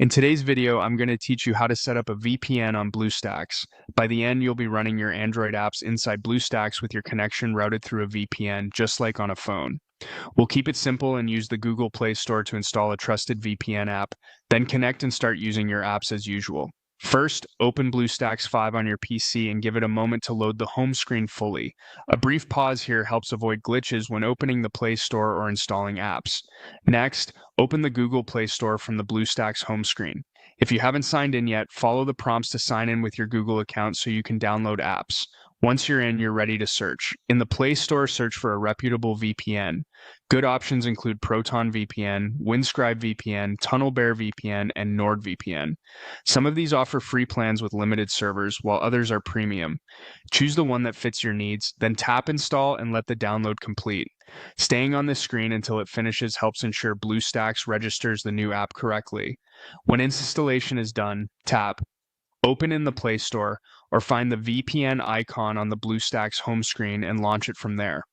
In today's video, I'm going to teach you how to set up a VPN on Bluestacks. By the end, you'll be running your Android apps inside Bluestacks with your connection routed through a VPN, just like on a phone. We'll keep it simple and use the Google Play Store to install a trusted VPN app, then connect and start using your apps as usual. First, open BlueStacks 5 on your PC and give it a moment to load the home screen fully. A brief pause here helps avoid glitches when opening the Play Store or installing apps. Next, open the Google Play Store from the BlueStacks home screen. If you haven't signed in yet, follow the prompts to sign in with your Google account so you can download apps. Once you're in, you're ready to search. In the Play Store, search for a reputable VPN. Good options include Proton VPN, Windscribe VPN, TunnelBear VPN, and NordVPN. Some of these offer free plans with limited servers, while others are premium. Choose the one that fits your needs, then tap Install and let the download complete. Staying on this screen until it finishes helps ensure BlueStacks registers the new app correctly. When installation is done, tap Open in the Play Store, or find the VPN icon on the BlueStacks home screen and launch it from there.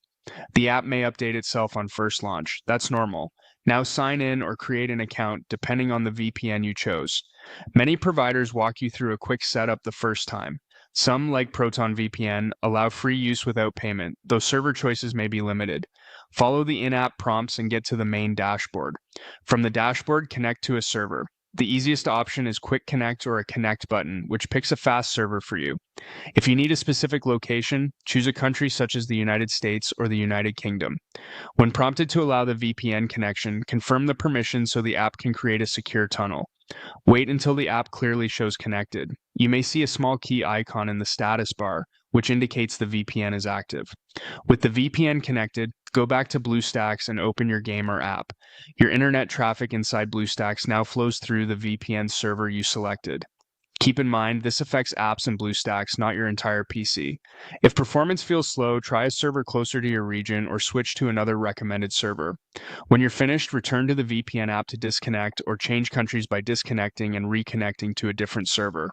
The app may update itself on first launch. That's normal. Now sign in or create an account depending on the VPN you chose. Many providers walk you through a quick setup the first time. Some, like Proton VPN, allow free use without payment, though server choices may be limited. Follow the in-app prompts and get to the main dashboard. From the dashboard, connect to a server. The easiest option is Quick Connect or a Connect button, which picks a fast server for you. If you need a specific location, choose a country such as the United States or the United Kingdom. When prompted to allow the VPN connection, confirm the permission so the app can create a secure tunnel. Wait until the app clearly shows connected. You may see a small key icon in the status bar, which indicates the VPN is active. With the VPN connected, go back to BlueStacks and open your game or app. Your internet traffic inside BlueStacks now flows through the VPN server you selected. Keep in mind, this affects apps in BlueStacks, not your entire PC. If performance feels slow, try a server closer to your region or switch to another recommended server. When you're finished, return to the VPN app to disconnect or change countries by disconnecting and reconnecting to a different server.